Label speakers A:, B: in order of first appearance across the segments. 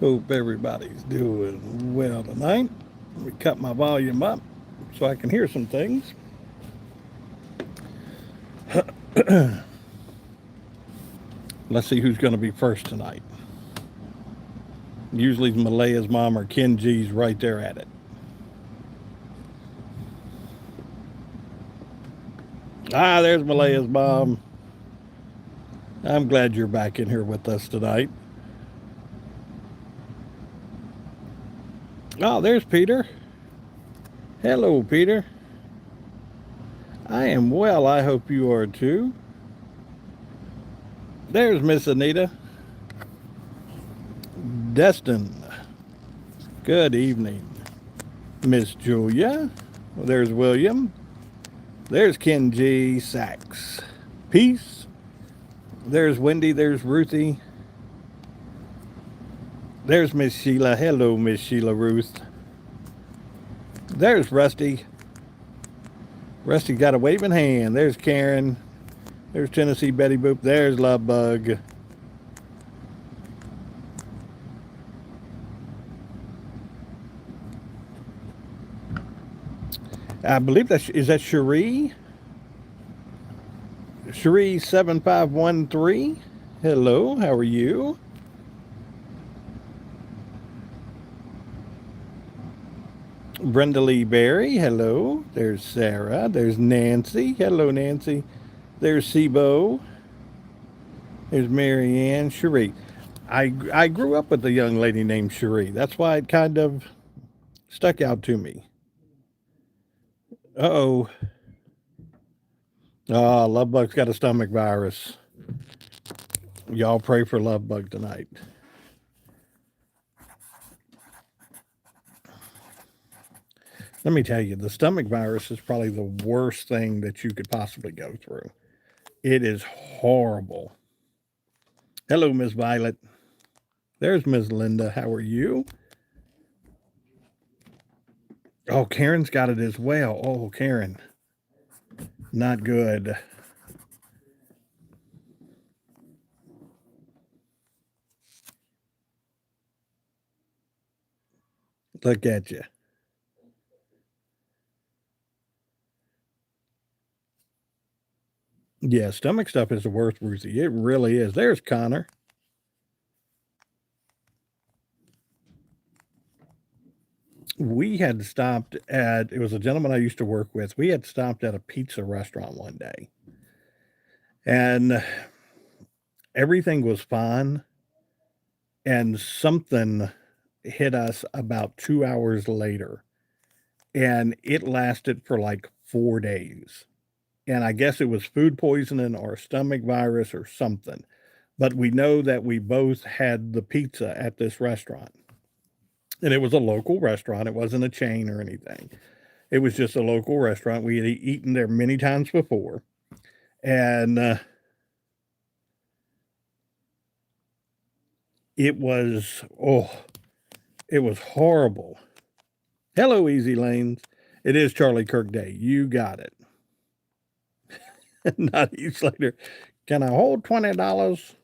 A: Hope everybody's doing well tonight. Let me cut my volume up so I can hear some things. Let's see who's going to be first tonight. Usually Malaya's mom or Ken G's right there at it. There's Malaya's mom. I'm glad you're back in here with us tonight. Oh, there's Peter. Hello, Peter. I am well. I hope you are too. There's Miss Anita. Destin. Good evening. Miss Julia. There's William. There's Ken G. Sachs. Peace. There's Wendy. There's Ruthie. There's Miss Sheila. Hello, Miss Sheila Ruth. There's Rusty. Rusty got a waving hand. There's Karen. There's Tennessee Betty Boop. There's Love Bug. I believe that Cherie? Cherie 7513. Hello, how are you? Brenda Lee Berry, hello. There's Sarah. There's Nancy. Hello, Nancy. There's Sibo. There's Marianne. Cherie. I grew up with a young lady named Cherie. That's why it kind of stuck out to me. Uh-oh. Oh, Lovebug's got a stomach virus. Y'all pray for Lovebug tonight. Let me tell you, the stomach virus is probably the worst thing that you could possibly go through. It is horrible. Hello, Miss Violet. There's Miss Linda. How are you? Oh, Karen's got it as well. Oh, Karen. Not good. Look at you. Yeah, stomach stuff is the worst, Ruthie. It really is. There's Connor. We had stopped at, it was a gentleman I used to work with. We had stopped at a pizza restaurant one day, and everything was fine. And something hit us about 2 hours later, and it lasted for like 4 days. And I guess it was food poisoning or stomach virus or something. But we know that we both had the pizza at this restaurant. And it was a local restaurant. It wasn't a chain or anything. It was just a local restaurant. We had eaten there many times before. And it was, oh, it was horrible. Hello, Easy Lanes. It is Charlie Kirk Day. You got it. Not Heath Slater. Can I hold $20?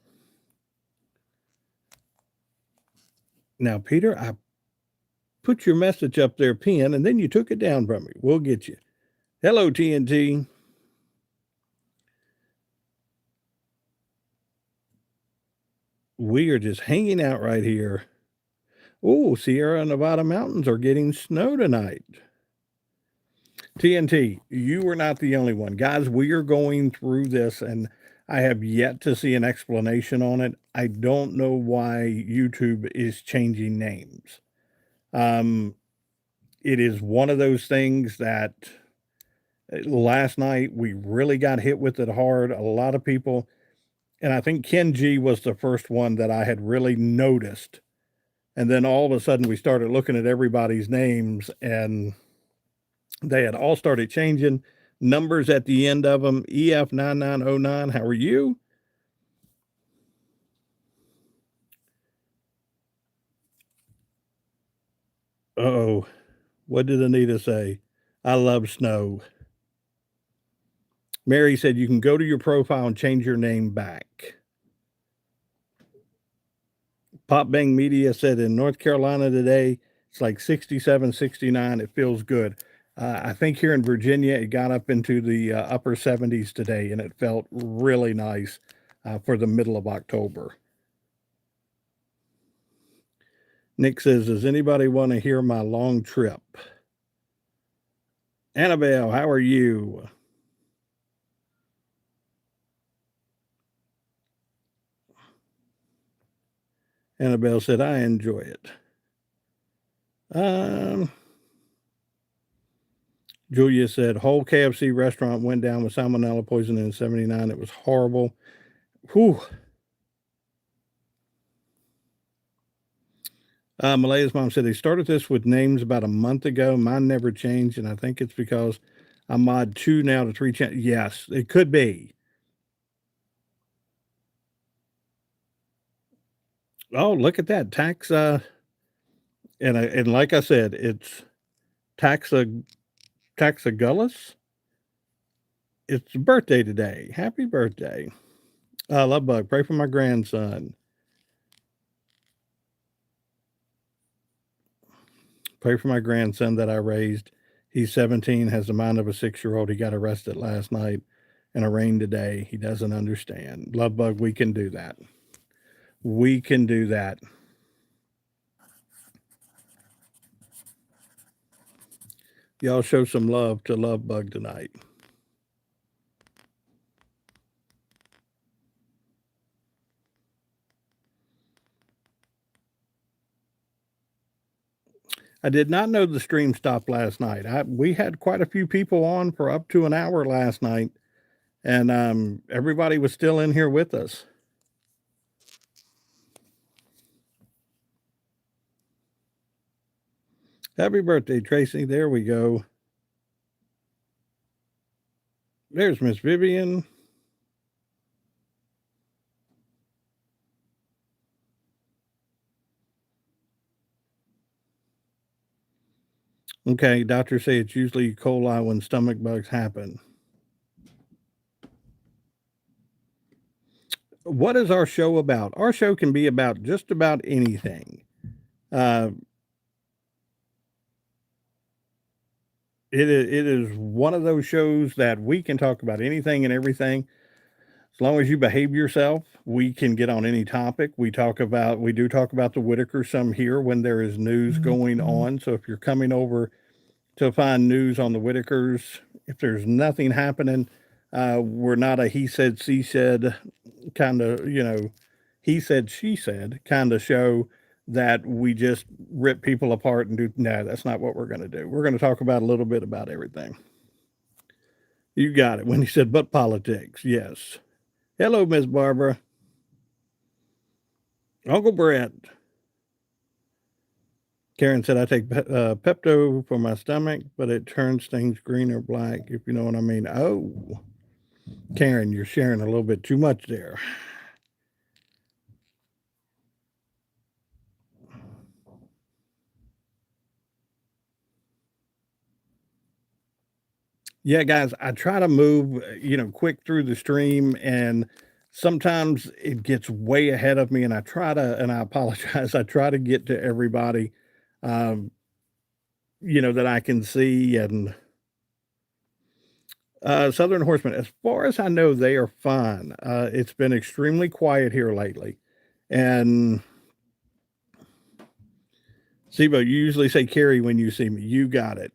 A: Now, Peter, I put your message up there, pin, and then you took it down from me. We'll get you. Hello, TNT. We are just hanging out right here. Oh, Sierra Nevada mountains are getting snow tonight. TNT, you were not the only one. Guys, we are going through this, and I have yet to see an explanation on it. I don't know why YouTube is changing names. Um, it is one of those things that last night we really got hit with it hard. A lot of people, and I think Ken G was the first one that I had really noticed. And then all of a sudden we started looking at everybody's names, and they had all started changing numbers at the end of them. EF9909, how are you? Oh, what did Anita say? I love snow. Mary said you can go to your profile and change your name back. Pop Bang Media said in North Carolina today, it's like 67, 69. It feels good. I think here in Virginia, it got up into the upper 70s today, and it felt really nice for the middle of October. Nick says, does anybody want to hear my long trip? Annabelle, how are you? Annabelle said, I enjoy it. Julia said, whole KFC restaurant went down with salmonella poisoning in 79. It was horrible. Whew. Malaya's mom said they started this with names about a month ago. Mine never changed, and I think it's because I mod 2 now to 3 channels. Yes, it could be. Oh, look at that. And like I said, it's Taxagulus. It's birthday today. Happy birthday. Love bug. Pray for my grandson. Pray for my grandson that I raised. He's 17, has the mind of a 6-year-old. He got arrested last night and arraigned today. He doesn't understand. Love bug, we can do that. We can do that. Y'all show some love to Love Bug tonight. I did not know the stream stopped last night. We had quite a few people on for up to an hour last night, and everybody was still in here with us. Happy birthday, Tracy. There we go. There's Miss Vivian. Okay, doctors say it's usually E. coli when stomach bugs happen. What is our show about? Our show can be about just about anything. It is one of those shows that we can talk about anything and everything. As long as you behave yourself, we can get on any topic. We do talk about the Whitaker some here when there is news going on. So if you're coming over to find news on the Whitakers, if there's nothing happening, we're not a he said, she said kind of, he said, she said kind of show that we just rip people apart and do. No, that's not what we're going to do. We're going to talk about a little bit about everything. You got it. When he said, but politics. Yes. Hello, Miss Barbara. Uncle Brett. Karen said, I take Pepto for my stomach, but it turns things green or black, if you know what I mean. Oh, Karen, you're sharing a little bit too much there. Yeah, guys, I try to move, quick through the stream, and sometimes it gets way ahead of me, and I apologize. I try to get to everybody, um, that I can see. And Southern Horsemen, as far as I know, they are fine. It's been extremely quiet here lately. And Sibo, you usually say Carrie when you see me. You got it.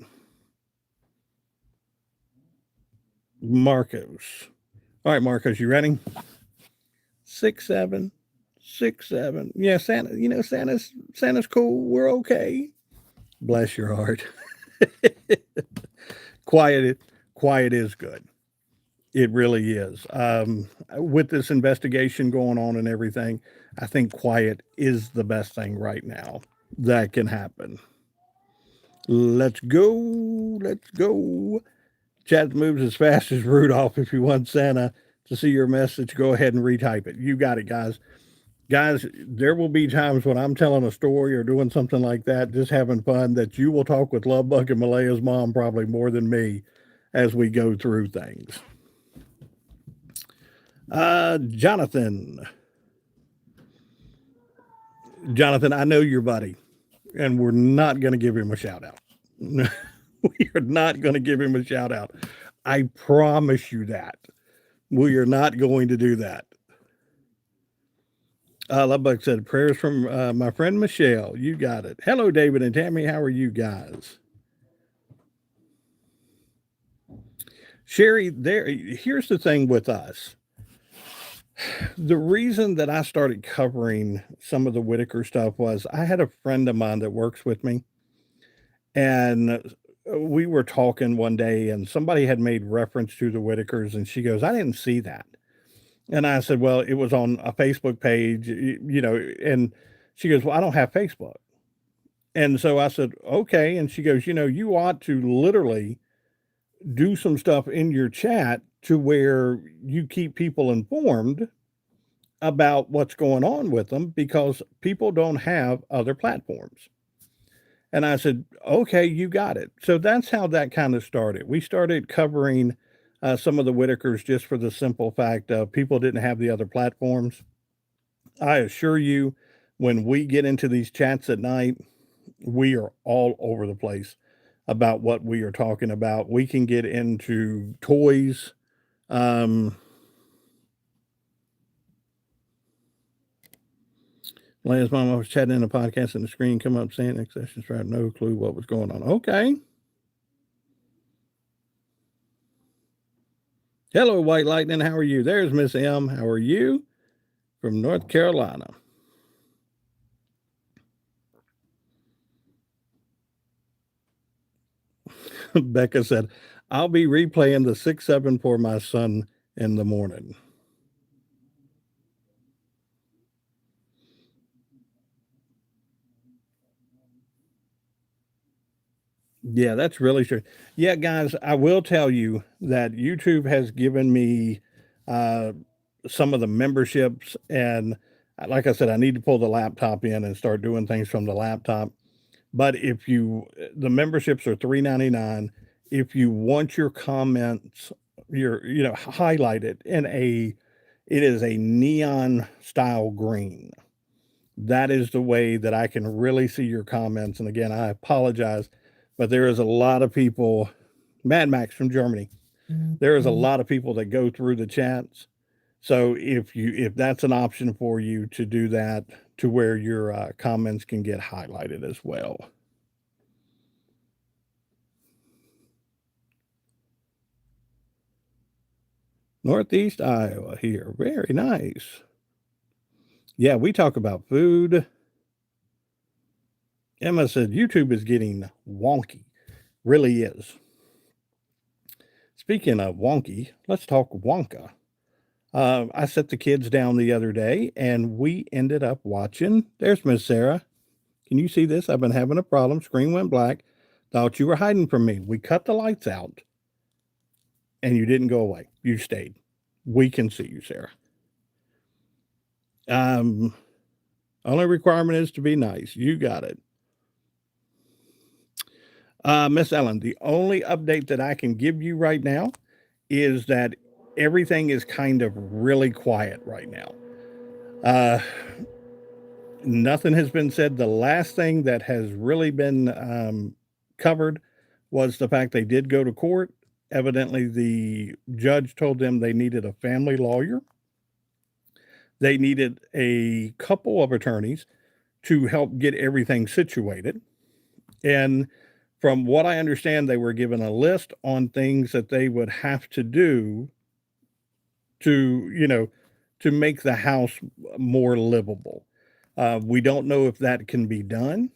A: Marcos. All right, Marcos, you ready? 6'7", 6'7". Yeah, Santa, Santa's cool. We're okay. Bless your heart. Quiet is good. It really is. With this investigation going on and everything, I think quiet is the best thing right now that can happen. Let's go. Let's go. Chat moves as fast as Rudolph. If you want Santa to see your message, go ahead and retype it. You got it, guys. Guys, there will be times when I'm telling a story or doing something like that, just having fun, that you will talk with Love Bug and Malaya's mom probably more than me as we go through things. Jonathan Jonathan, I know your buddy, and we're not going to give him a shout out. We are not going to give him a shout out. I promise you that. We are not going to do that. Lovebuck said, prayers from my friend Michelle. You got it. Hello, David and Tammy. How are you guys? Sherry, here's the thing with us. The reason that I started covering some of the Whitaker stuff was I had a friend of mine that works with me, and we were talking one day, and somebody had made reference to the Whitakers, and she goes, I didn't see that. And I said, well, it was on a Facebook page, and she goes, well, I don't have Facebook. And so I said, okay. And she goes, you ought to literally do some stuff in your chat to where you keep people informed about what's going on with them because people don't have other platforms. And I said, okay, you got it. So that's how that kind of started. We started covering some of the Whitakers just for the simple fact of people didn't have the other platforms. I assure you, when we get into these chats at night, we are all over the place about what we are talking about. We can get into toys. Last time I was chatting in a podcast and the screen come up saying accessions, right? No clue what was going on. Okay. Hello, White Lightning. How are you? There's Miss M. How are you? From North Carolina. Becca said, I'll be replaying the 6-7 for my son in the morning. Yeah, that's really true. Yeah, guys, I will tell you that YouTube has given me uh, some of the memberships, and like I said, I need to pull the laptop in and start doing things from the laptop. But if the memberships are $3.99. If you want your comments, highlighted it is a neon style green. That is the way that I can really see your comments. And again, I apologize, but there is a lot of people, Mad Max from Germany, there is a lot of people that go through the chats. So if that's an option for you to do that to where your comments can get highlighted as well. Northeast Iowa here. Very nice. Yeah, we talk about food. Emma said YouTube is getting wonky. Really is. Speaking of wonky, let's talk Wonka. I set the kids down the other day and we ended up watching. There's Miss Sarah. Can you see this? I've been having a problem. Screen went black. Thought you were hiding from me. We cut the lights out and you didn't go away. You stayed. We can see you, Sarah. Only requirement is to be nice. You got it. Miss Ellen, the only update that I can give you right now is that everything is kind of really quiet right now. Nothing has been said. The last thing that has really been covered was the fact they did go to court. Evidently, the judge told them they needed a family lawyer. They needed a couple of attorneys to help get everything situated. And from what I understand, they were given a list on things that they would have to do to make the house more livable. We don't know if that can be done.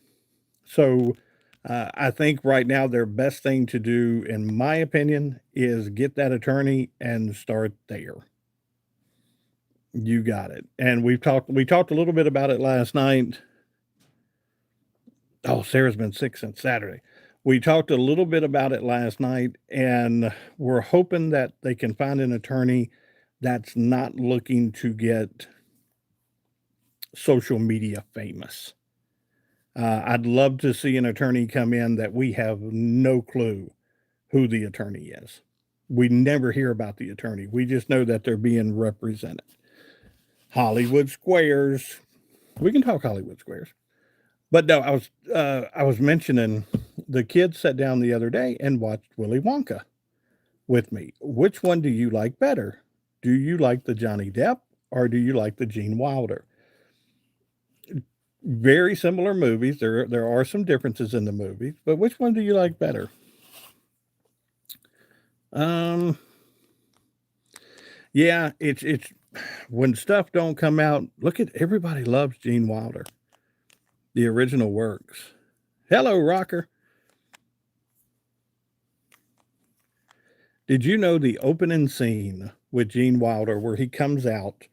A: So I think right now their best thing to do, in my opinion, is get that attorney and start there. You got it. And we talked a little bit about it last night. Oh, Sarah's been sick since Saturday. We talked a little bit about it last night, and we're hoping that they can find an attorney that's not looking to get social media famous. I'd love to see an attorney come in that we have no clue who the attorney is. We never hear about the attorney. We just know that they're being represented. Hollywood Squares. We can talk Hollywood Squares. But no, I was mentioning the kids sat down the other day and watched Willy Wonka with me. Which one do you like better? Do you like the Johnny Depp or do you like the Gene Wilder? Very similar movies. There are some differences in the movies, but which one do you like better? Um, yeah, it's when stuff don't come out. Look at everybody loves Gene Wilder, the original works. Hello, Rocker. Did you know the opening scene with Gene Wilder where he comes out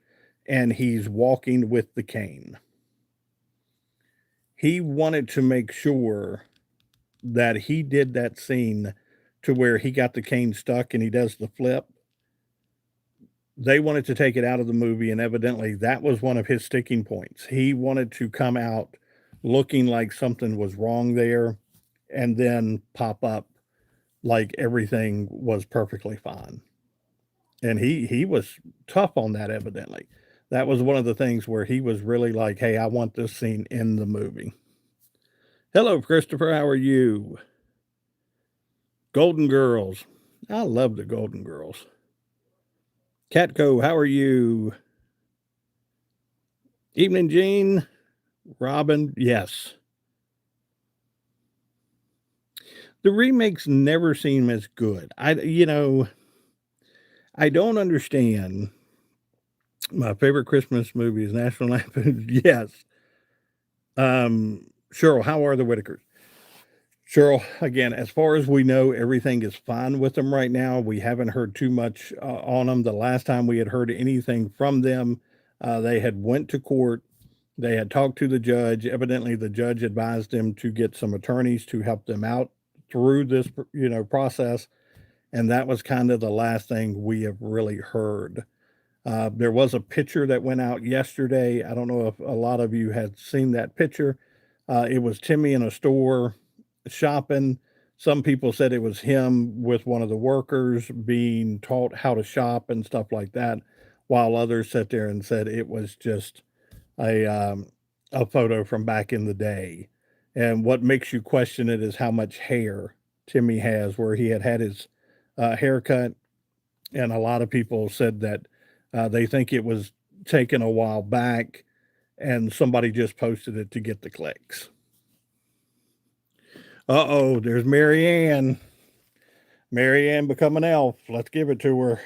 A: and he's walking with the cane? He wanted to make sure that he did that scene to where he got the cane stuck and he does the flip. They wanted to take it out of the movie, and evidently that was one of his sticking points. He wanted to come out looking like something was wrong there and then pop up like everything was perfectly fine. And he was tough on that evidently. That was one of the things where he was really like, "Hey, I want this scene in the movie." Hello, Christopher. How are you? Golden Girls. I love the Golden Girls. Catco, how are you? Evening, Jean. Robin, yes. The remakes never seem as good. I don't understand. My favorite Christmas movie is National Lampoon. Yes. Cheryl, how are the Whitakers? Cheryl, again, as far as we know, everything is fine with them right now. We haven't heard too much on them. The last time we had heard anything from them, they had went to court. They had talked to the judge. Evidently, the judge advised them to get some attorneys to help them out through this, process. And that was kind of the last thing we have really heard. There was a picture that went out yesterday. I don't know if a lot of you had seen that picture. It was Timmy in a store shopping. Some people said it was him with one of the workers being taught how to shop and stuff like that, while others sat there and said it was just a a photo from back in the day. And what makes you question it is how much hair Timmy has, where he had his haircut, and a lot of people said that they think it was taken a while back, and somebody just posted it to get the clicks. Uh-oh, there's Marianne. Marianne become an elf. Let's give it to her.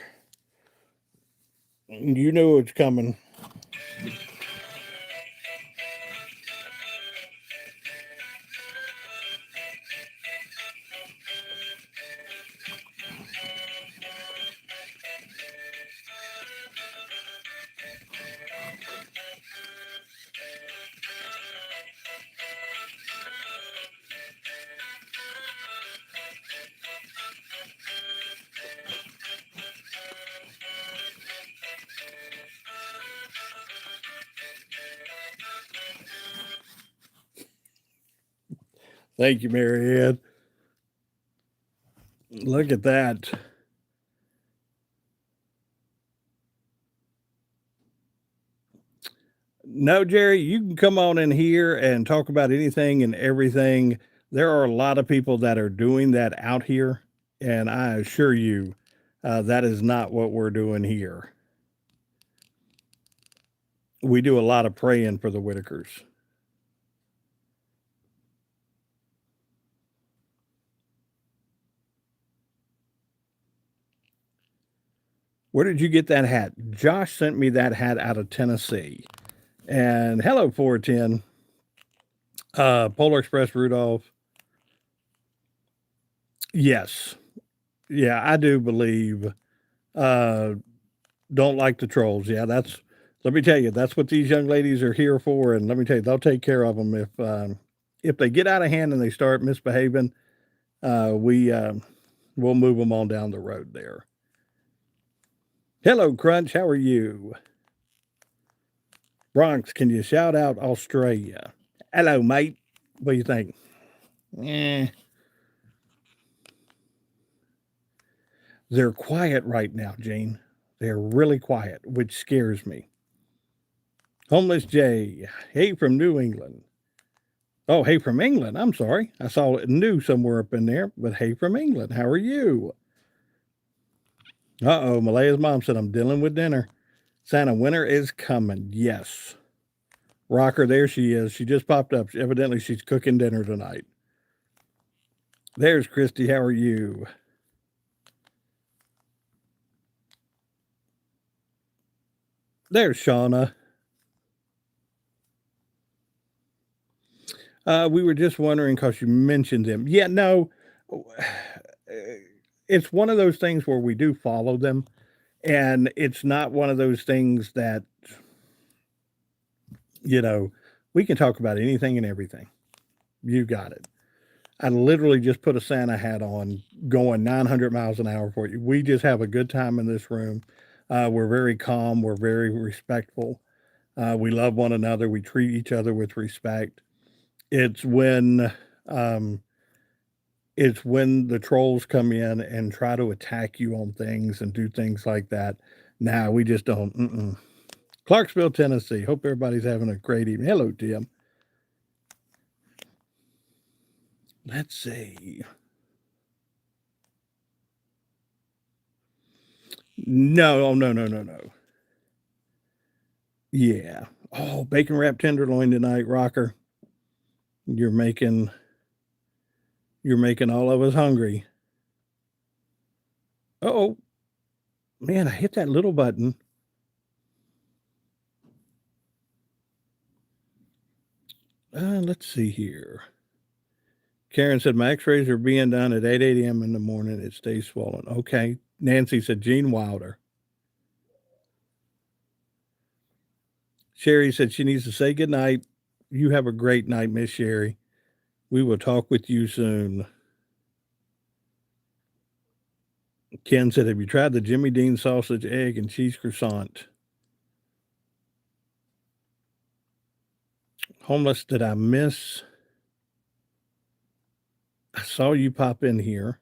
A: You knew it's coming. Thank you, Marianne. Look at that. No, Jerry, you can come on in here and talk about anything and everything. There are a lot of people that are doing that out here, and I assure you, that is not what we're doing here. We do a lot of praying for the Whitakers. Where did you get that hat? Josh sent me that hat out of Tennessee. And hello, 410. Polar Express Rudolph. Yes. Yeah, I do believe. Uh, don't like the trolls. Yeah, let me tell you, that's what these young ladies are here for. And let me tell you, they'll take care of them if they get out of hand and they start misbehaving. We'll move them on down the road there. Hello, Crunch. How are you? Bronx, can you shout out Australia? Hello, mate. What do you think? Eh. They're quiet right now, Gene. They're really quiet, which scares me. Homeless Jay. Hey from New England. Oh, hey from England. I'm sorry. I saw it new somewhere up in there, but hey from England. How are you? Uh oh. Malaya's mom said, I'm dealing with dinner. Santa, winter is coming. Yes. Rocker, there she is. She just popped up. Evidently, she's cooking dinner tonight. There's Christy. How are you? There's Shauna. We were just wondering because you mentioned him. Yeah, no, it's one of those things where we do follow them, and it's not one of those things that, you know, we can talk about anything and everything. You got it. I literally just put a Santa hat on, going 900 miles an hour for you. We just have a good time in this room. We're very calm. We're very respectful. We love one another. We treat each other with respect. It's when um, it's when the trolls come in and try to attack you on things and do things like that. Nah, we just don't. Mm-mm. Clarksville, Tennessee. Hope everybody's having a great evening. Hello, Tim. Let's see. No, oh, no, no, no, no. Yeah. Oh, bacon wrapped tenderloin tonight, Rocker. You're making you're making all of us hungry. Oh, man, I hit that little button. Let's see here. Karen said my X-rays are being done at 8 a.m. in the morning. It stays swollen. Okay. Nancy said Gene Wilder. Sherry said she needs to say good night. You have a great night, Miss Sherry. We will talk with you soon. Ken said, have you tried the Jimmy Dean sausage, egg, and cheese croissant? Homeless, did I miss? I saw you pop in here.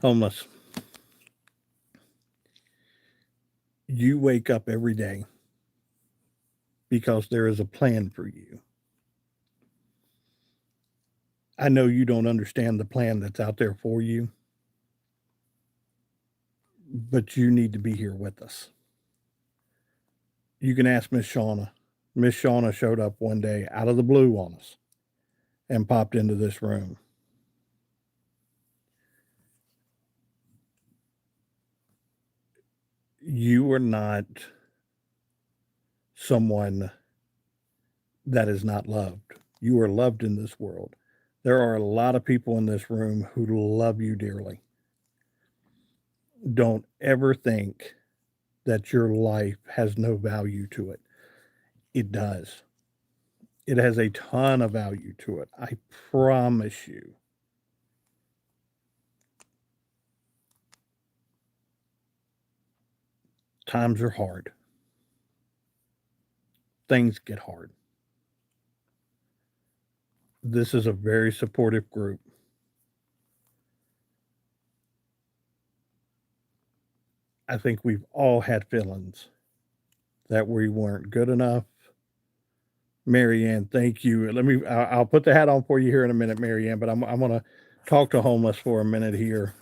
A: Homeless, you wake up every day because there is a plan for you. I know you don't understand the plan that's out there for you, but you need to be here with us. You can ask Miss Shauna. Miss Shauna showed up one day out of the blue on us and popped into this room. You are not someone that is not loved. You are loved in this world. There are a lot of people in this room who love you dearly. Don't ever think that your life has no value to it. It does. It has a ton of value to it. I promise you. Times are hard. Things get hard. This is a very supportive group. I think we've all had feelings that we weren't good enough. Marianne, thank you. I'll put the hat on for you here in a minute, Marianne, but I'm going to talk to homeless for a minute here.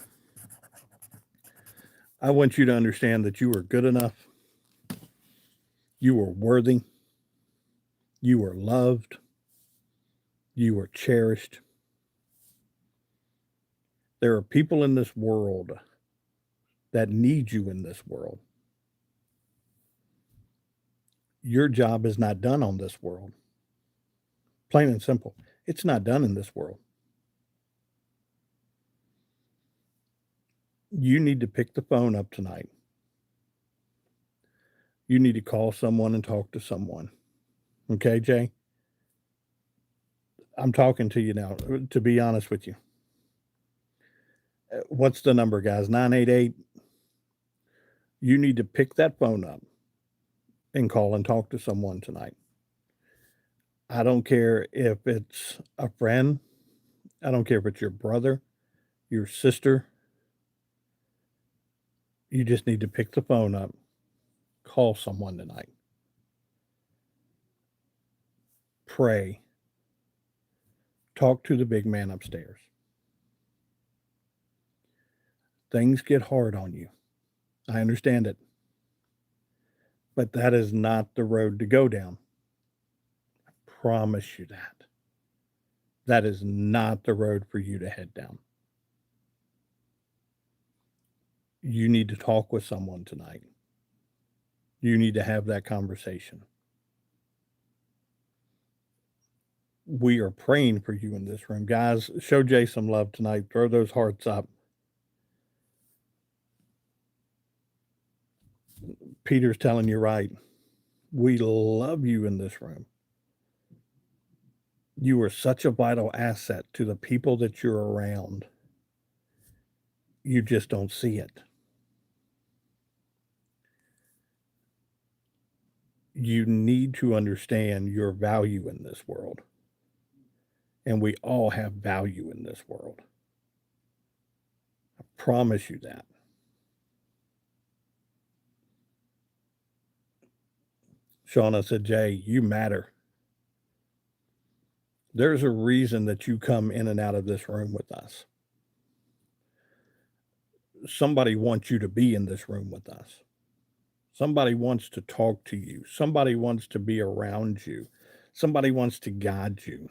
A: I want you to understand that you are good enough. You are worthy. You are loved. You are cherished. There are people in this world that need you in this world. Your job is not done on this world. Plain and simple. It's not done in this world. You need to pick the phone up tonight. You need to call someone and talk to someone. Okay, Jay? I'm talking to you now, to be honest with you. What's the number, guys? 988. You need to pick that phone up and call and talk to someone tonight. I don't care if it's a friend, I don't care if it's your brother, your sister, You just need to pick the phone up, call someone tonight, pray, talk to the big man upstairs. Things get hard on you. I understand it, but that is not the road to go down. I promise you that. That is not the road for you to head down. You need to talk with someone tonight. You need to have that conversation. We are praying for you in this room. Guys, show Jay some love tonight. Throw those hearts up. Peter's telling you right. We love you in this room. You are such a vital asset to the people that you're around. You just don't see it. You need to understand your value in this world. And we all have value in this world. I promise you that. Shauna said, Jay, you matter. There's a reason that you come in and out of this room with us. Somebody wants you to be in this room with us. Somebody wants to talk to you. Somebody wants to be around you. Somebody wants to guide you.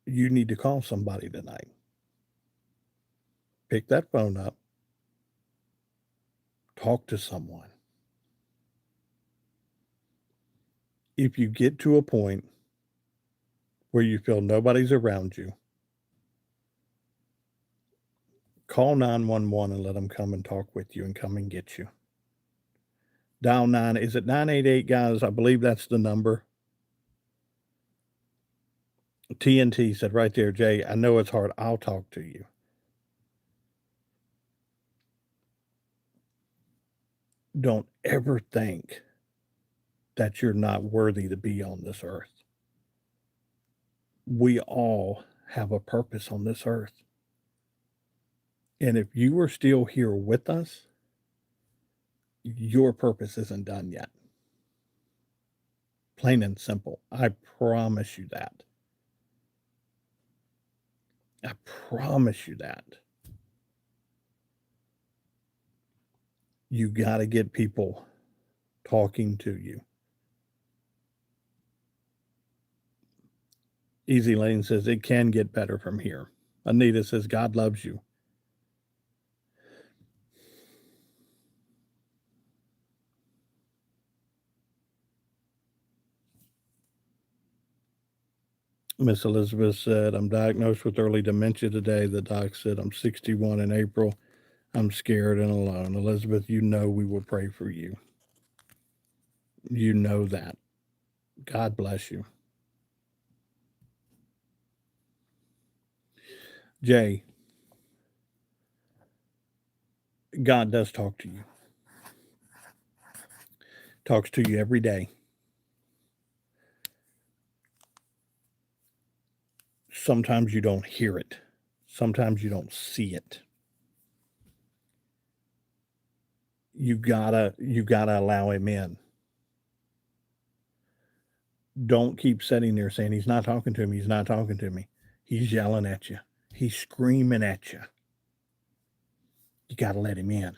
A: You need to call somebody tonight. Pick that phone up. Talk to someone. If you get to a point where you feel nobody's around you, call 911 and let them come and talk with you and come and get you. Dial 9. Is it 988, guys? I believe that's the number. TNT said right there, Jay, I know it's hard. I'll talk to you. Don't ever think that you're not worthy to be on this earth. We all have a purpose on this earth. And if you are still here with us, your purpose isn't done yet. Plain and simple. I promise you that. I promise you that. You got to get people talking to you. Easy Lane says it can get better from here. Anita says God loves you. Miss Elizabeth said, I'm diagnosed with early dementia today. The doc said I'm 61 in April. I'm scared and alone. Elizabeth, you know we will pray for you. You know that. God bless you. Jay, God does talk to you. Talks to you every day. Sometimes you don't hear it. Sometimes you don't see it. You gotta allow him in. Don't keep sitting there saying he's not talking to me. He's not talking to me. He's yelling at you. He's screaming at you. You got to let him in.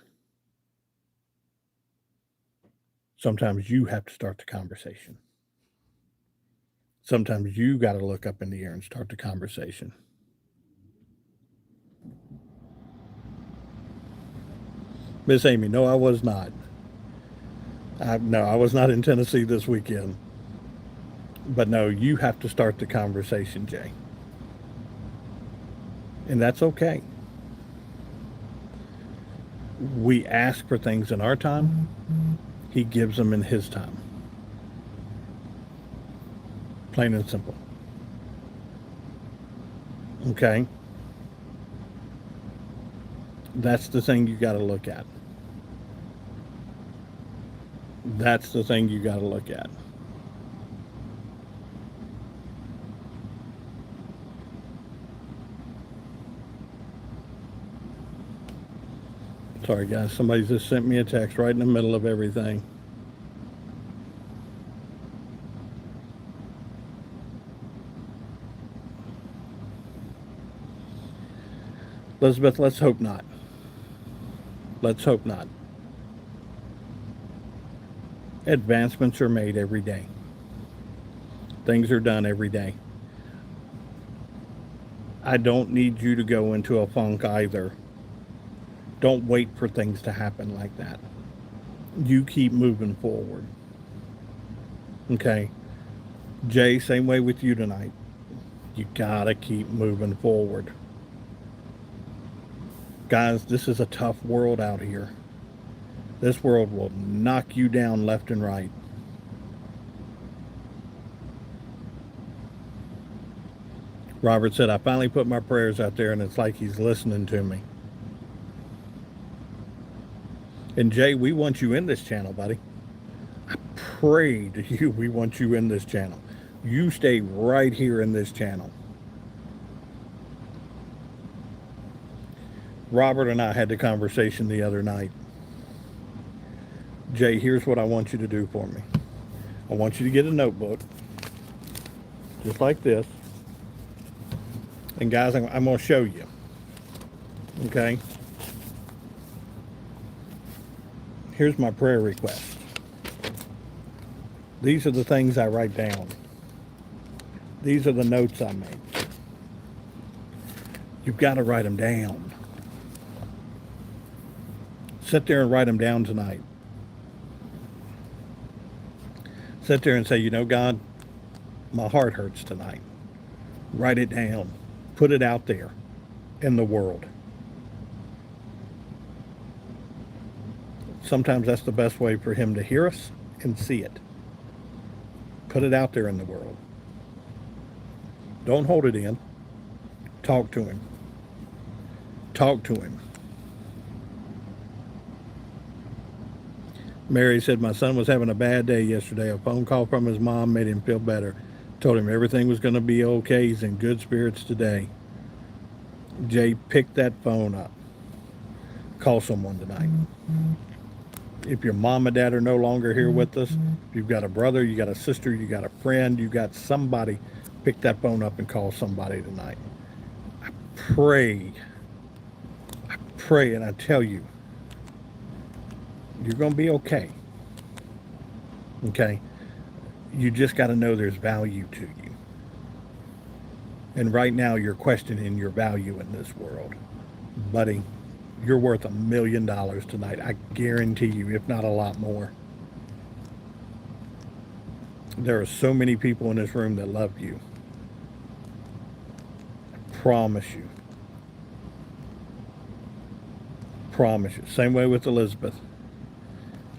A: Sometimes you have to start the conversation. Sometimes you got to look up in the air and start the conversation. Miss Amy, no, I was not. No, I was not in Tennessee this weekend. But no, you have to start the conversation, Jay. And that's okay. We ask for things in our time. He gives them in his time. Plain and simple. Okay? That's the thing you got to look at. That's the thing you got to look at. Sorry, guys. Somebody just sent me a text right in the middle of everything. Elizabeth, let's hope not. Let's hope not. Advancements are made every day. Things are done every day. I don't need you to go into a funk either. Don't wait for things to happen like that. You keep moving forward. Okay? Jay, same way with you tonight. You gotta keep moving forward. Guys, this is a tough world out here. This world will knock you down left and right. Robert said, I finally put my prayers out there and it's like he's listening to me. And Jay, we want you in this channel, buddy. I pray to you, we want you in this channel. You stay right here in this channel. Robert and I had the conversation the other night. Jay, here's what I want you to do for me. I want you to get a notebook, just like this. And guys, I'm going to show you. Okay? Here's my prayer request. These are the things I write down. These are the notes I make. You've got to write them down. Sit there and write them down tonight. Sit there and say, you know, God, my heart hurts tonight. Write it down. Put it out there in the world. Sometimes that's the best way for him to hear us and see it. Put it out there in the world. Don't hold it in. Talk to him. Talk to him. Mary said, my son was having a bad day yesterday. A phone call from his mom made him feel better. Told him everything was going to be okay. He's in good spirits today. Jay, pick that phone up. Call someone tonight. If your mom and dad are no longer here with us, if you've got a brother, you got a sister, you got a friend, you got somebody, pick that phone up and call somebody tonight. I pray, and I tell you, you're going to be okay. Okay? You just got to know there's value to you. And right now you're questioning your value in this world. Buddy, you're worth $1 million tonight. I guarantee you, if not a lot more. There are so many people in this room that love you. I promise you. Promise you. Same way with Elizabeth.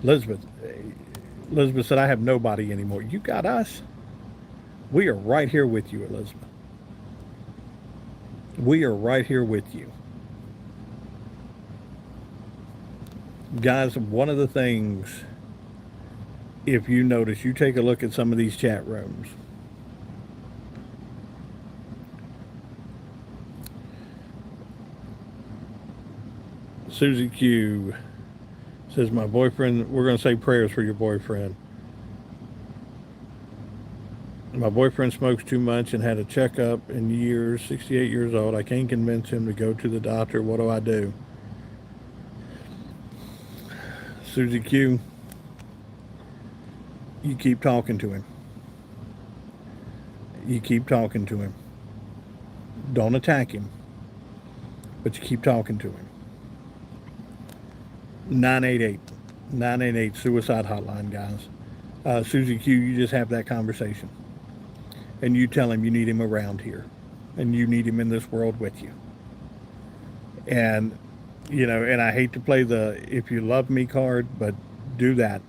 A: Elizabeth said, I have nobody anymore. You got us. We are right here with you, Elizabeth. We are right here with you. Guys, one of the things, if you notice, you take a look at some of these chat rooms. Susie Q says, my boyfriend, we're going to say prayers for your boyfriend. My boyfriend smokes too much and had a checkup in years, 68 years old. I can't convince him to go to the doctor. What do I do? Susie Q, you keep talking to him. You keep talking to him. Don't attack him, but you keep talking to him. 988 suicide hotline, guys. Susie Q, you just have that conversation. And you tell him you need him around here. And you need him in this world with you. And, you know, and I hate to play the if you love me card, but do that.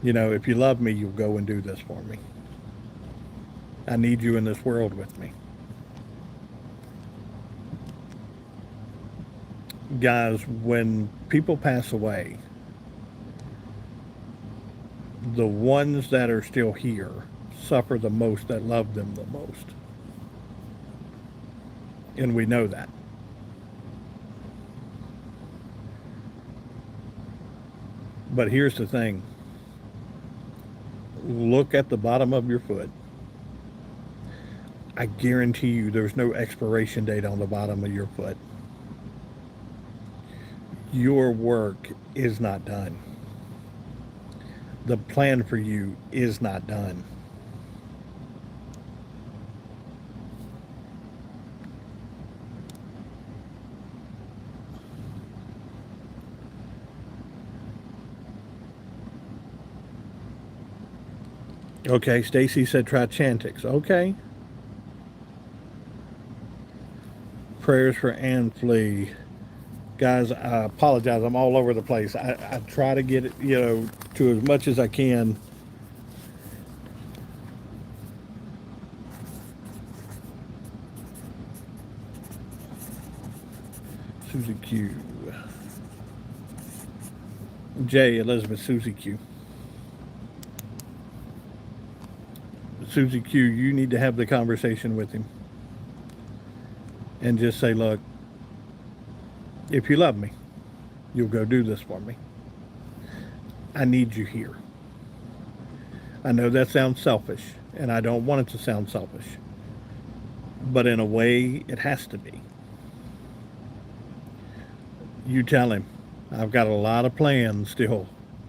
A: You know, if you love me, you'll go and do this for me. I need you in this world with me. Guys, when people pass away, the ones that are still here suffer the most, that love them the most. And we know that. But here's the thing, look at the bottom of your foot. I guarantee you there's no expiration date on the bottom of your foot. Your work is not done. The plan for you is not done. Okay, Stacy said try Chantix. Okay. Prayers for Ann Flea. Guys, I apologize. I'm all over the place. I try to get it, to as much as I can. Susie Q. J. Elizabeth Susie Q. Susie Q, you need to have the conversation with him and just say, look, if you love me, you'll go do this for me. I need you here. I know that sounds selfish, and I don't want it to sound selfish, but in a way, it has to be. You tell him, I've got a lot of plans still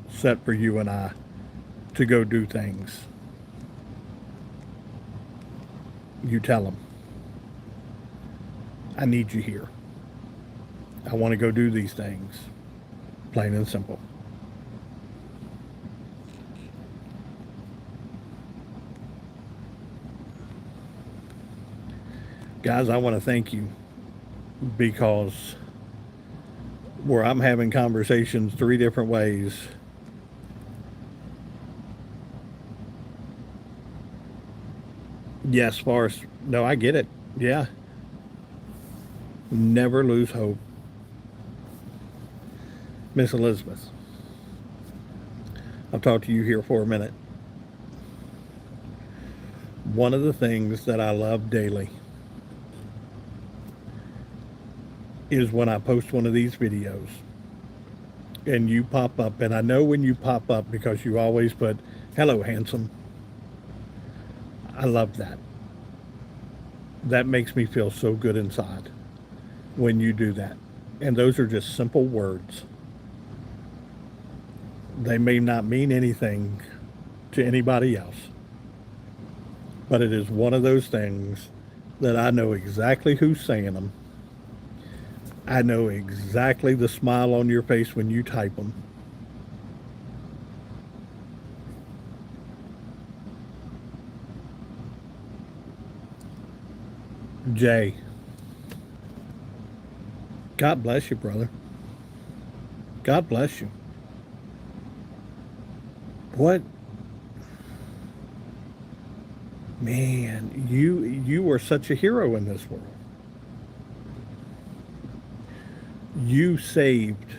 A: set for you and I to go do things. You tell him, I need you here. I want to go do these things. Plain and simple. Guys, I want to thank you because where I'm having conversations 3 different ways, yes, Forrest. No, I get it. Yeah. Never lose hope. Miss Elizabeth, I'll talk to you here for a minute. One of the things that I love daily is when I post one of these videos and you pop up, and I know when you pop up because you always put, hello, handsome. I love that. That makes me feel so good inside when you do that. And those are just simple words. They may not mean anything to anybody else, but it is one of those things that I know exactly who's saying them. I know exactly the smile on your face when you type them. Jay, God bless you, brother. God bless you. What? Man, you were such a hero in this world. You saved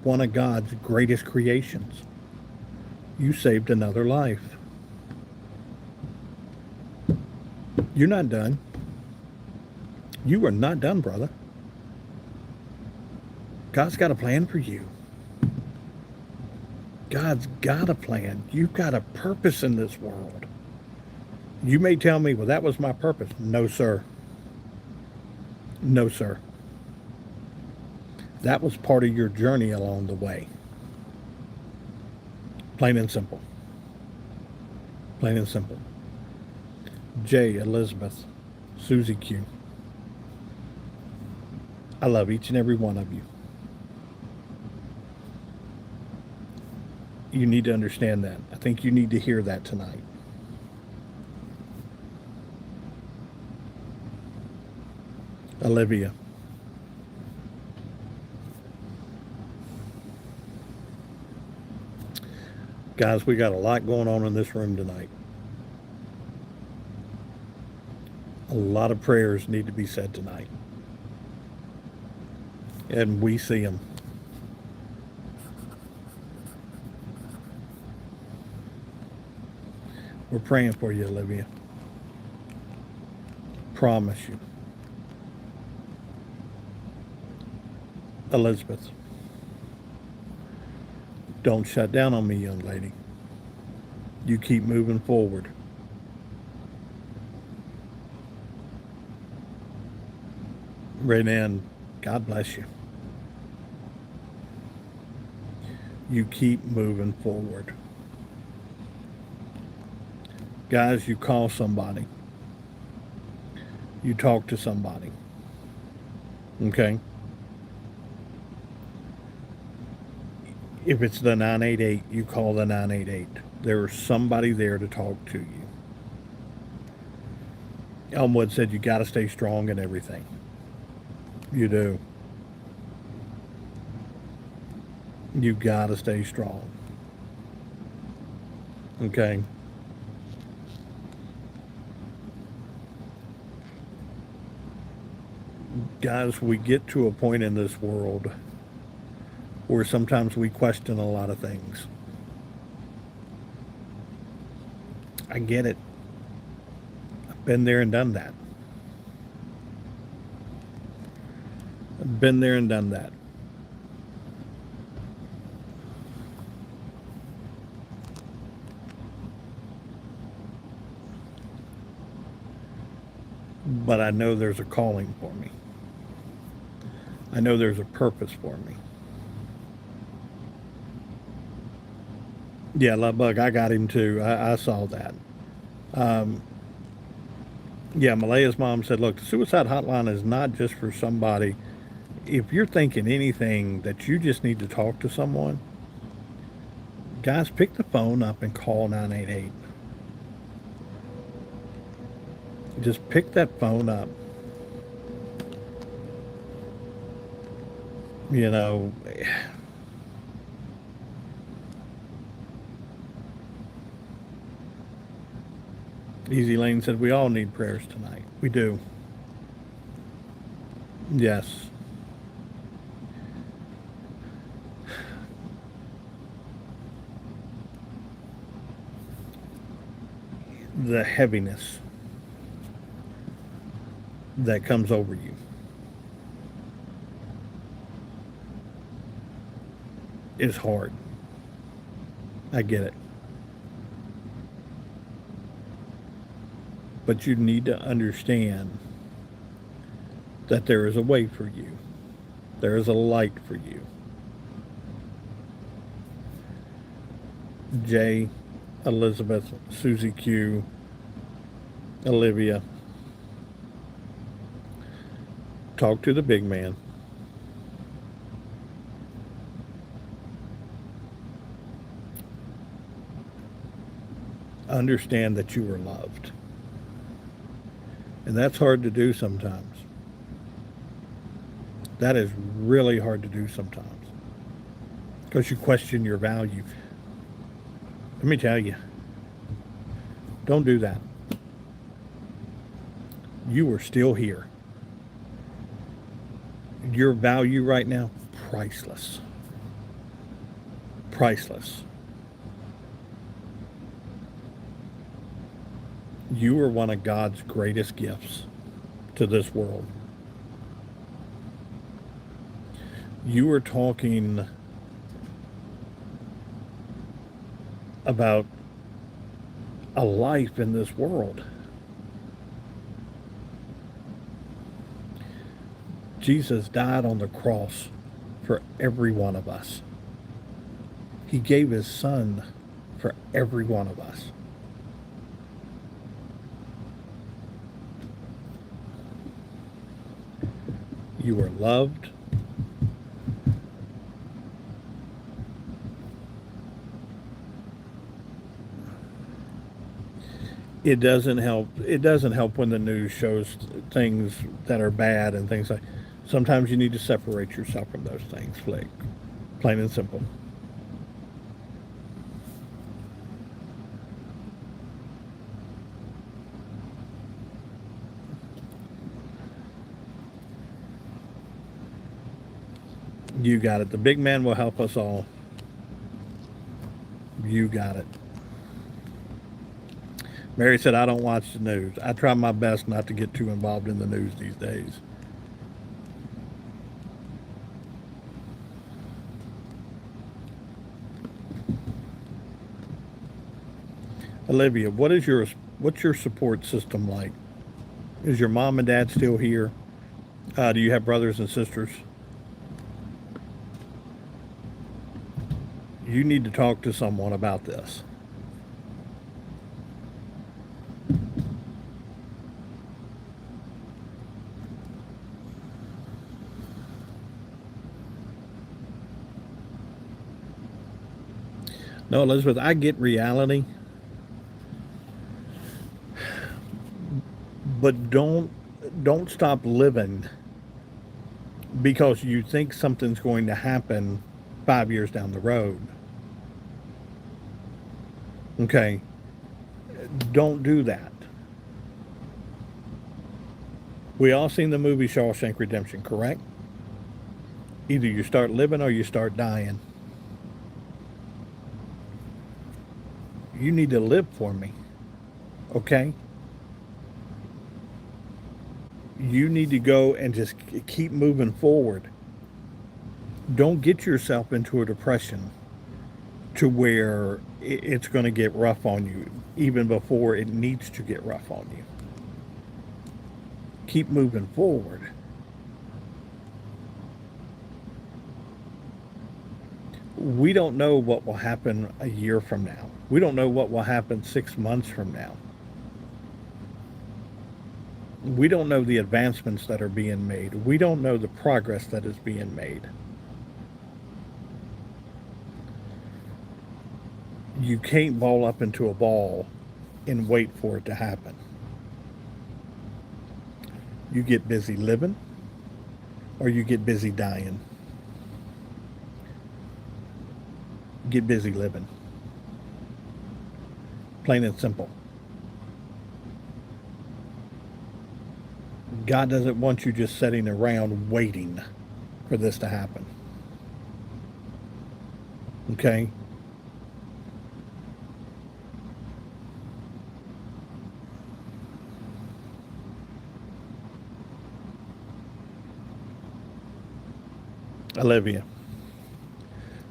A: one of God's greatest creations. You saved another life. You're not done. You are not done, brother. God's got a plan for you. God's got a plan. You've got a purpose in this world. You may tell me, well, that was my purpose. No, sir. No, sir. That was part of your journey along the way. Plain and simple. Plain and simple. J. Elizabeth, Susie Q. I love each and every one of you. You need to understand that. I think you need to hear that tonight. Olivia. Guys, we got a lot going on in this room tonight. A lot of prayers need to be said tonight. And we see them. We're praying for you, Olivia. Promise you. Elizabeth. Don't shut down on me, young lady. You keep moving forward. Renan, God bless you. You keep moving forward. Guys, you call somebody. You talk to somebody. Okay? If it's the 988, you call the 988. There's somebody there to talk to you. Elmwood said you got to stay strong in everything. You do. You got to stay strong. Okay? Guys, we get to a point in this world where sometimes we question a lot of things. I get it. I've been there and done that. I've been there and done that. But I know there's a calling for me. I know there's a purpose for me. Yeah, Love Bug, I got him too. I saw that. Yeah, Malaya's mom said, look, the suicide hotline is not just for somebody. If you're thinking anything that you just need to talk to someone, guys, pick the phone up and call 988. Just pick that phone up. You know, Easy Lane said, we all need prayers tonight. We do. Yes. The heaviness that comes over you. Is hard. I get it. But you need to understand that there is a way for you. There is a light for you. Jay, Elizabeth, Susie Q, Olivia, talk to the big man. Understand that you are loved. And that's hard to do sometimes. That is really hard to do sometimes. Because you question your value. Let me tell you, don't do that. You are still here. Your value right now, priceless. Priceless. You are one of God's greatest gifts to this world. You are talking about a life in this world. Jesus died on the cross for every one of us. He gave his son for every one of us. You are loved. It doesn't help. It doesn't help when the news shows things that are bad and things like. Sometimes you need to separate yourself from those things, Flick. Plain and simple. You got it. The big man will help us all. You got it. Mary said, I don't watch the news. I try my best not to get too involved in the news these days. Olivia, what's your support system like? Is your mom and dad still here? Do you have brothers and sisters? You need to talk to someone about this. No, Elizabeth, I get reality, but don't stop living because you think something's going to happen 5 years down the road. Okay, don't do that. We all seen the movie Shawshank Redemption, correct? Either you start living or you start dying. You need to live for me, okay? You need to go and just keep moving forward. Don't get yourself into a depression to where it's going to get rough on you even before it needs to get rough on you. Keep moving forward. We don't know what will happen a year from now. We don't know what will happen 6 months from now. We don't know the advancements that are being made. We don't know the progress that is being made. You can't ball up into a ball and wait for it to happen. You get busy living or you get busy dying. Get busy living. Plain and simple. God doesn't want you just sitting around waiting for this to happen. Okay? Olivia,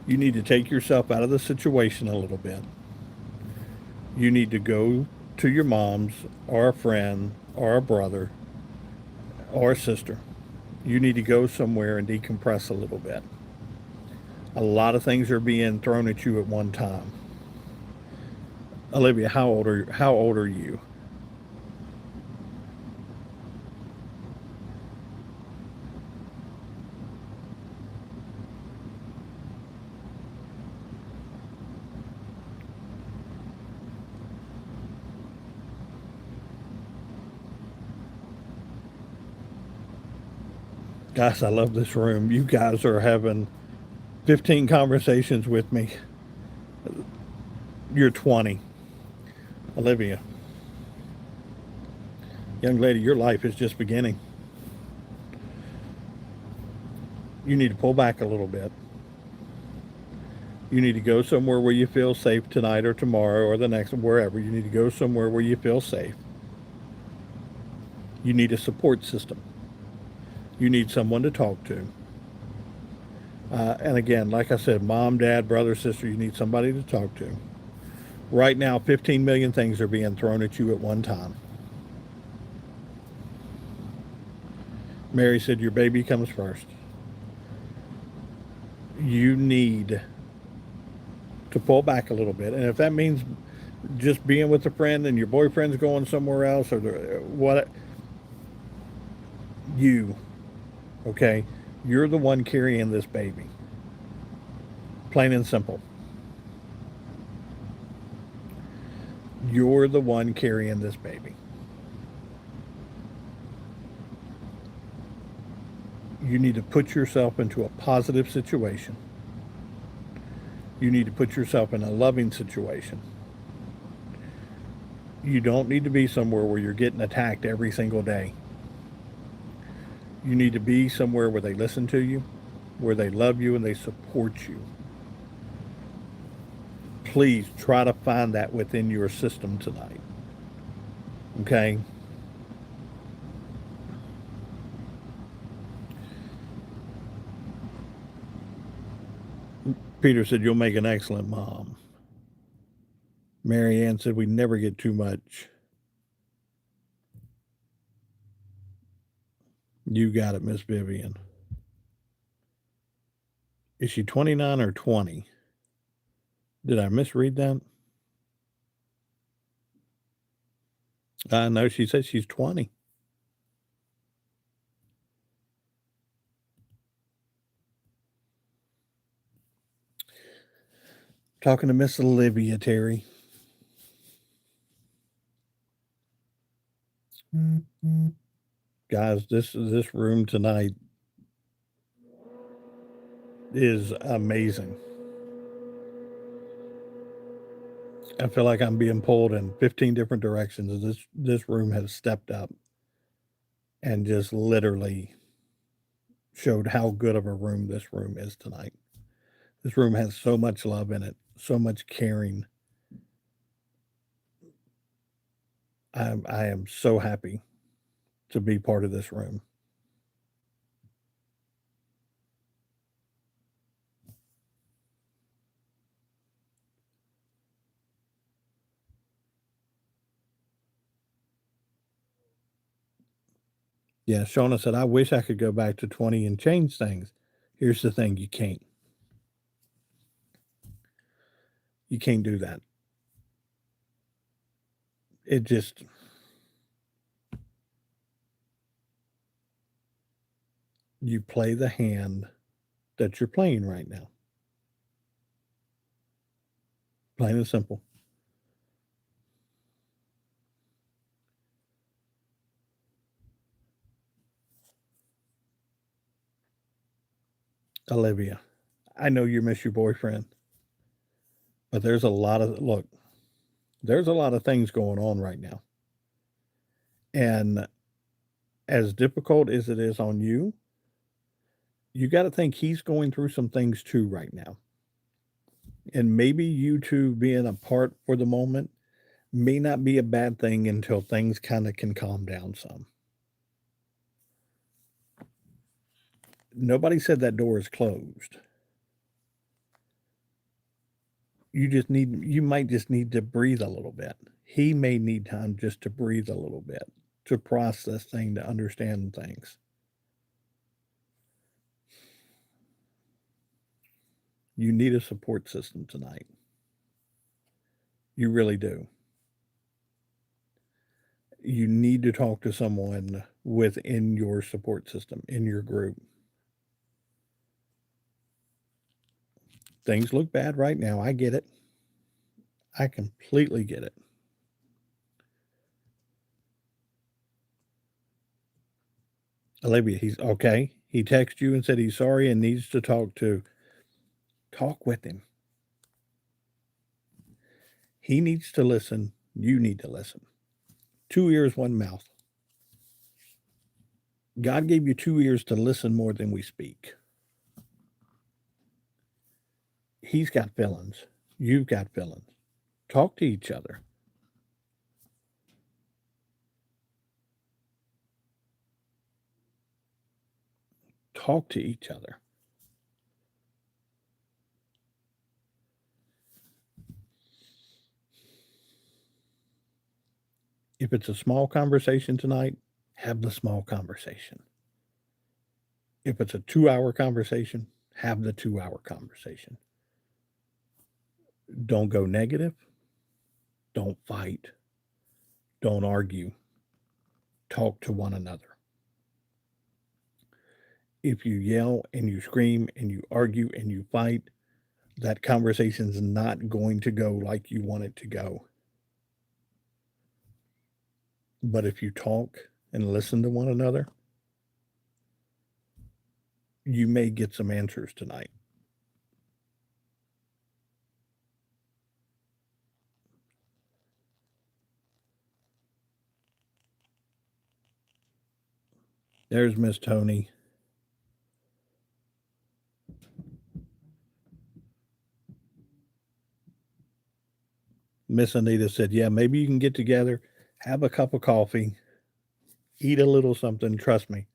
A: you need to take yourself out of the situation a little bit. You need to go to your mom's or a friend or a brother or a sister. You need to go somewhere and decompress a little bit. A lot of things are being thrown at you at one time. Olivia, how old are you? Guys, I love this room. You guys are having 15 conversations with me. You're 20. Olivia, young lady, your life is just beginning. You need to pull back a little bit. You need to go somewhere where you feel safe tonight or tomorrow or the next, wherever. You need to go somewhere where you feel safe. You need a support system. You need someone to talk to. And again, like I said, mom, dad, brother, sister, you need somebody to talk to. Right now, 15 million things are being thrown at you at one time. Mary said, your baby comes first. You need to pull back a little bit. And if that means just being with a friend and your boyfriend's going somewhere else or what, you, okay, you're the one carrying this baby. Plain and simple. You're the one carrying this baby. You need to put yourself into a positive situation. You need to put yourself in a loving situation. You don't need to be somewhere where you're getting attacked every single day. You need to be somewhere where they listen to you, where they love you and they support you. Please try to find that within your system tonight. Okay? Peter said, you'll make an excellent mom. Mary Ann said we never get too much. You got it, Miss Vivian. Is she 29 or 20? Did I misread that? No, she said she's 20. Talking to Miss Olivia, Terry. Guys, this room tonight is amazing. I feel like I'm being pulled in 15 different directions. This room has stepped up and just literally showed how good of a room this room is tonight. This room has so much love in it, so much caring. I am so happy to be part of this room. Yeah, Shauna said, I wish I could go back to 20 and change things. Here's the thing, you can't. You can't do that. It just you play the hand that you're playing right now. Plain and simple. Olivia, I know you miss your boyfriend, but there's a lot of things going on right now. And as difficult as it is on you, you got to think he's going through some things too right now. And maybe you two being apart for the moment may not be a bad thing until things kind of can calm down some. Nobody said that door is closed. You might just need to breathe a little bit. He may need time just to breathe a little bit, to process things, to understand things. You need a support system tonight. You really do. You need to talk to someone within your support system, in your group. Things look bad right now. I get it. I completely get it. Olivia, he's okay. He texted you and said he's sorry and needs to talk with him. He needs to listen. You need to listen. 2 ears, 1 mouth. God gave you 2 ears to listen more than we speak. He's got feelings. You've got feelings. Talk to each other. Talk to each other. If it's a small conversation tonight, have the small conversation. If it's a 2-hour conversation, have the 2-hour conversation. Don't go negative. Don't fight. Don't argue. Talk to one another. If you yell and you scream and you argue and you fight, that conversation's not going to go like you want it to go. But if you talk and listen to one another, you may get some answers tonight. There's Miss Tony. Miss Anita said, yeah, maybe you can get together, have a cup of coffee, eat a little something. Trust me,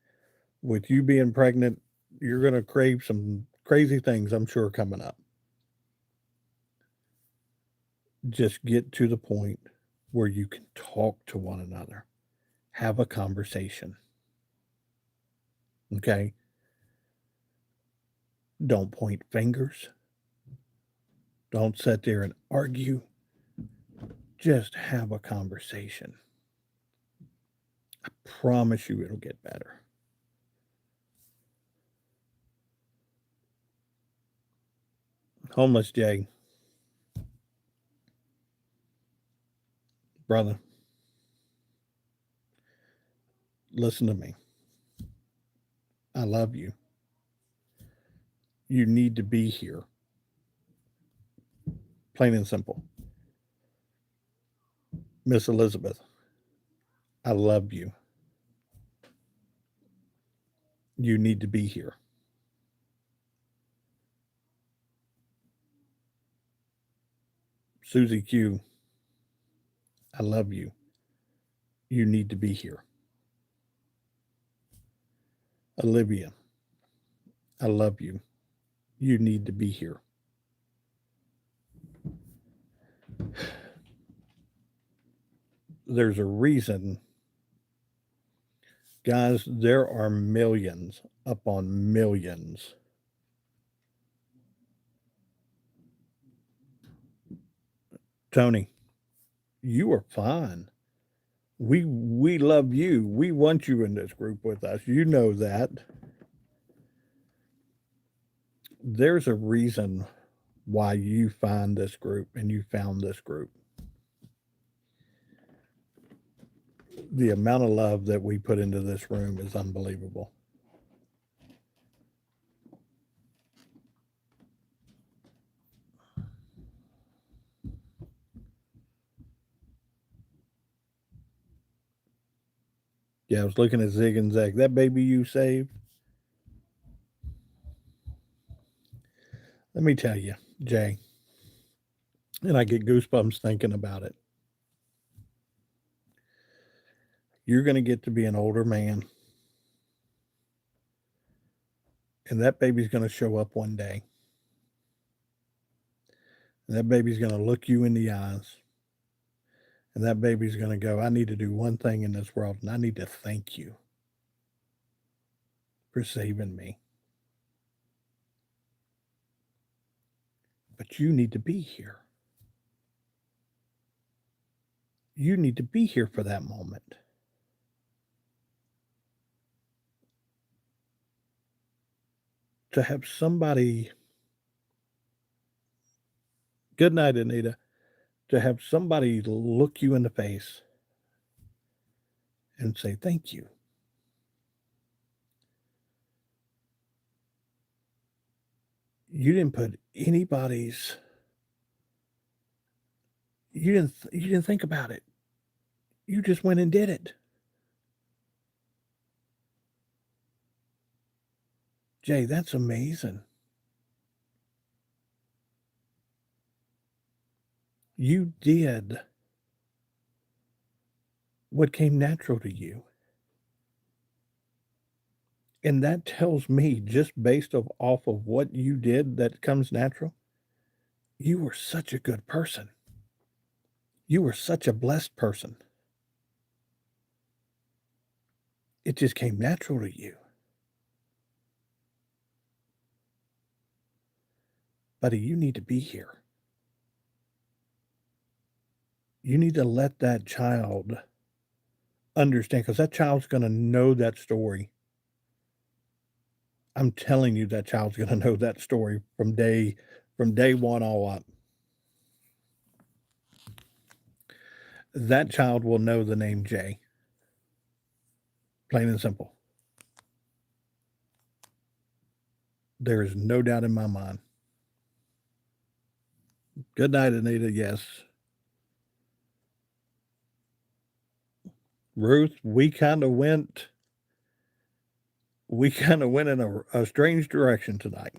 A: with you being pregnant, you're going to crave some crazy things, I'm sure, coming up. Just get to the point where you can talk to one another, have a conversation, okay? Don't point fingers. Don't sit there and argue. Just have a conversation. Promise you it'll get better. Homeless Jay, brother, listen to me. I love you. You need to be here. Plain and simple. Miss Elizabeth, I love you. You need to be here. Susie Q, I love you. You need to be here. Olivia, I love you. You need to be here. There's a reason, guys, there are millions upon millions. Tony, you are fine. We love you. We want you in this group with us. You know that. There's a reason why you find this group and you found this group. The amount of love that we put into this room is unbelievable. Yeah, I was looking at Zig and Zag. That baby you saved. Let me tell you, Jay, and I get goosebumps thinking about it. You're going to get to be an older man, and that baby's going to show up one day. And that baby's going to look you in the eyes. And that baby's going to go, I need to do one thing in this world, and I need to thank you for saving me. But you need to be here. You need to be here for that moment. To have somebody, good night, Anita, to have somebody look you in the face and say, thank you. You didn't put anybody's, you didn't think about it. You just went and did it. Jay, that's amazing. You did what came natural to you. And that tells me, just based off of what you did that comes natural, you were such a good person. You were such a blessed person. It just came natural to you. Buddy, you need to be here. You need to let that child understand, because that child's going to know that story. I'm telling you, that child's going to know that story from day one all up. That child will know the name Jay. Plain and simple. There is no doubt in my mind. Good night, Anita. Yes. Ruth, we kind of went in a strange direction tonight.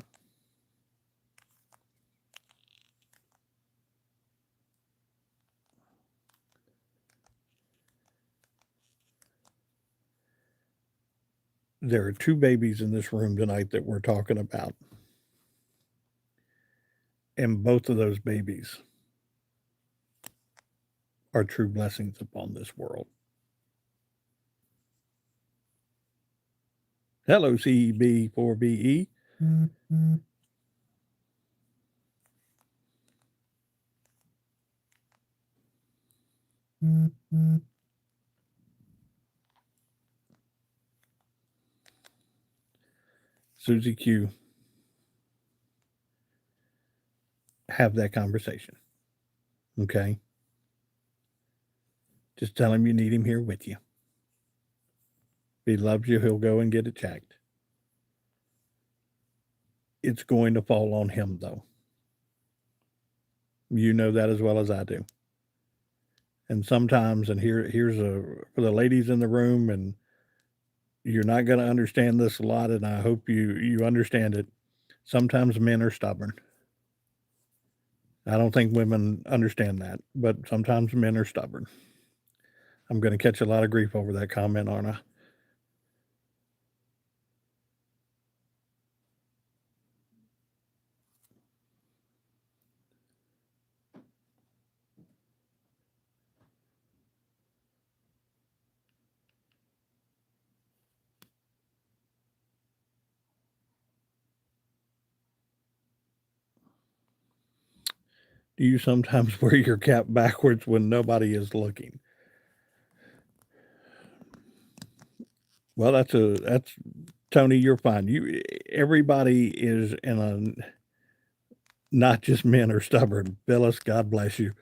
A: There are two babies in this room tonight that we're talking about. And both of those babies are true blessings upon this world. Hello, CEB4BE. Susie Q. Have that conversation. Okay? Just tell him you need him here with you. If he loves you, he'll go and get it checked. It's going to fall on him, though. You know that as well as I do. And sometimes, and here's for the ladies in the room, and you're not going to understand this a lot, and I hope you understand it. Sometimes men are stubborn. I don't think women understand that, but sometimes men are stubborn. I'm going to catch a lot of grief over that comment, aren't I? Do you sometimes wear your cap backwards when nobody is looking? Well, that's Tony. You're fine. Everybody is in a. Not just men are stubborn. Phyllis, God bless you.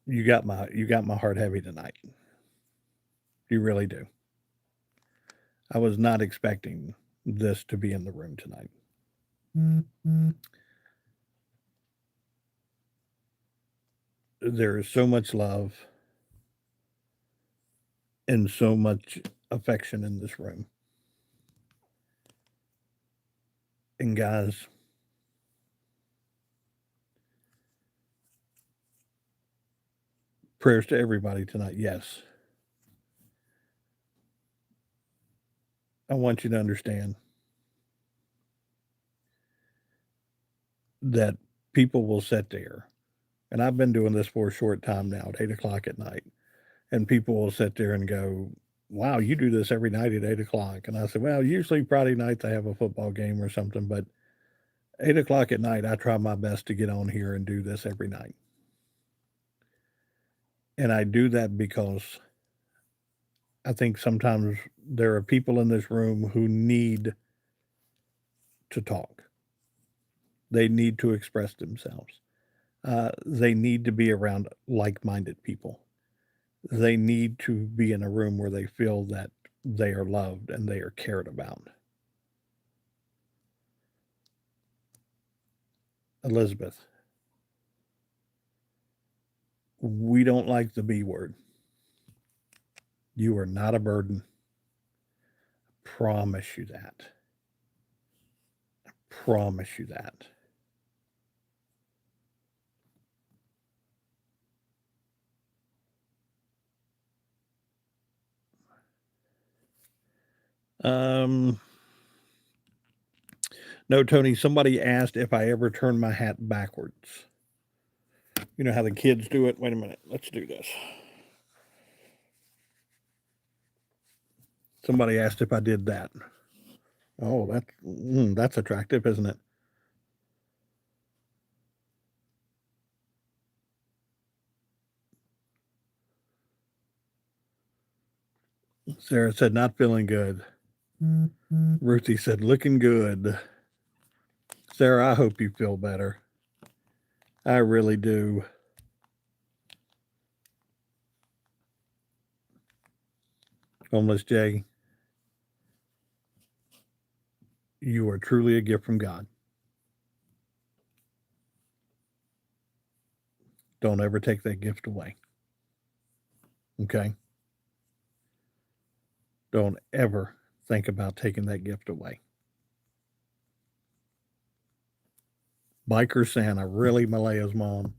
A: You got my heart heavy tonight. You really do. I was not expecting this to be in the room tonight. There is so much love and so much affection in this room. And guys, prayers to everybody tonight. Yes. I want you to understand that people will sit there, and I've been doing this for a short time now at 8:00 at night, and people will sit there and go, wow, you do this every night at 8:00. And I said, well, usually Friday nights I have a football game or something, but 8:00 at night, I try my best to get on here and do this every night. And I do that because I think sometimes there are people in this room who need to talk. They need to express themselves. They need to be around like minded people. They need to be in a room where they feel that they are loved and they are cared about. Elizabeth, we don't like the B word. You are not a burden. Promise you that. Promise you that. Um, no, Tony, somebody asked if I ever turn my hat backwards. You know how the kids do it? Wait a minute. Let's do this. Somebody asked if I did that. Oh, that's attractive, isn't it? Sarah said, not feeling good. Ruthie said, looking good. Sarah, I hope you feel better. I really do. Homeless Jay, you are truly a gift from God. Don't ever take that gift away. Okay? Don't ever think about taking that gift away. Biker Santa, really, Malaya's mom.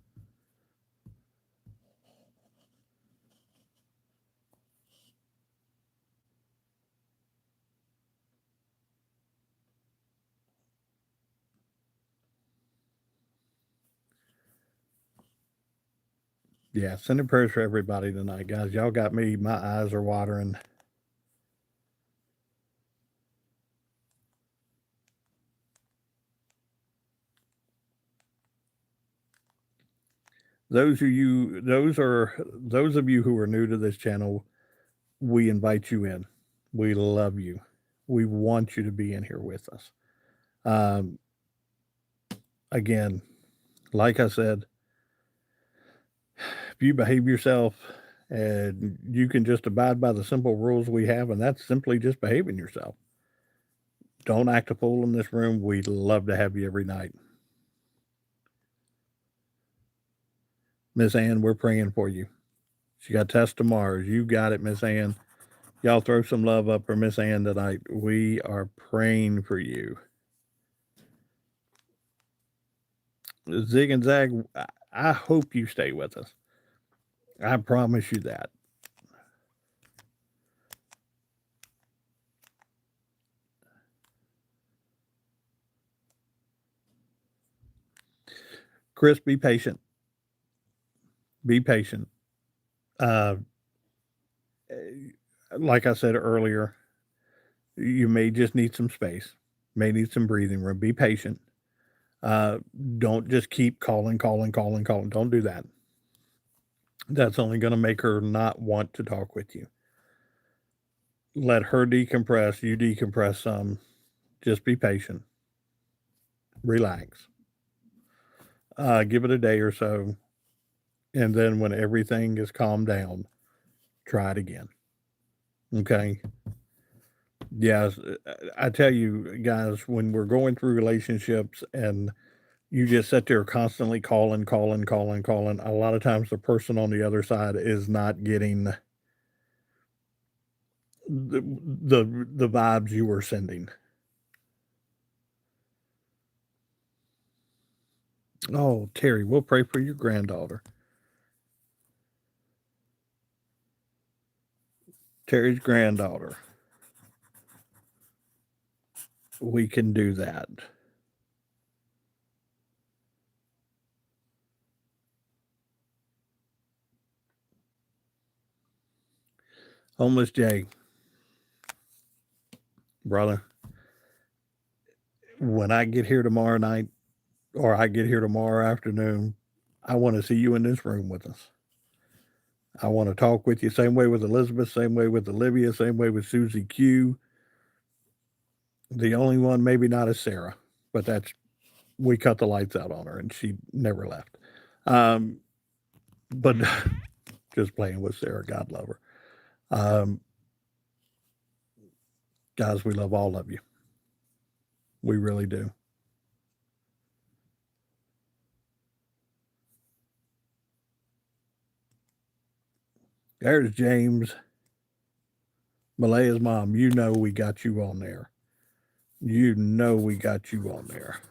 A: Yeah, sending prayers for everybody tonight, guys. Y'all got me. My eyes are watering. Those of you who are new to this channel, we invite you in. We love you. We want you to be in here with us. Um, again, like I said, if you behave yourself and you can just abide by the simple rules we have, and that's simply just behaving yourself. Don't act a fool in this room. We'd love to have you every night. Miss Ann, we're praying for you. She got tests tomorrow. You got it, Miss Ann. Y'all throw some love up for Miss Ann tonight. We are praying for you. Zig and Zag, I hope you stay with us. I promise you that. Chris, be patient. Be patient. Like I said earlier, you may just need some space, may need some breathing room. Be patient. Don't just keep calling. Don't do that. That's only going to make her not want to talk with you. Let her decompress. You decompress some. Just be patient. Relax. Give it a day or so. And then when everything is calmed down, try it again. Okay. Yes. I tell you guys, when we're going through relationships and you just sit there constantly calling, a lot of times the person on the other side is not getting the vibes you were sending. Oh, Terry, we'll pray for your granddaughter. Terry's granddaughter. We can do that. Homeless Jay, brother, when I get here tomorrow night or I get here tomorrow afternoon, I want to see you in this room with us. I want to talk with you. Same way with Elizabeth, same way with Olivia, same way with Susie Q. The only one maybe not is Sarah, but that's we cut the lights out on her and she never left. But just playing with Sarah, God love her. Guys, we love all of you. We really do. There's James, Malaya's mom. You know we got you on there. You know we got you on there.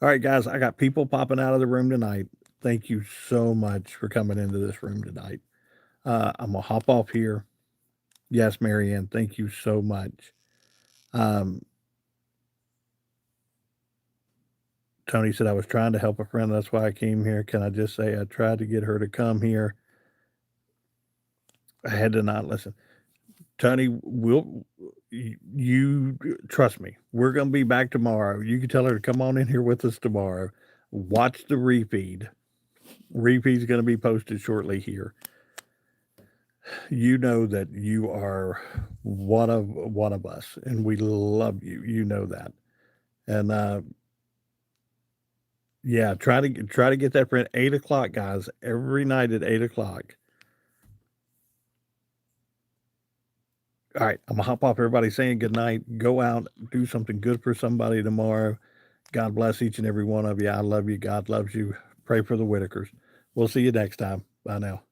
A: All right, guys, I got people popping out of the room tonight. Thank you so much for coming into this room tonight. I'm going to hop off here. Yes, Marianne, thank you so much. Tony said, I was trying to help a friend. That's why I came here. Can I just say I tried to get her to come here? I had to not listen. Tony, you trust me. We're going to be back tomorrow. You can tell her to come on in here with us tomorrow. Watch the repeat. Repeat's going to be posted shortly here. You know that you are one of us, and we love you. You know that, and yeah, try to get that for 8:00, guys. Every night at 8:00. All right, I'm gonna hop off. Everybody saying good night. Go out, do something good for somebody tomorrow. God bless each and every one of you. I love you. God loves you. Pray for the Whitakers. We'll see you next time. Bye now.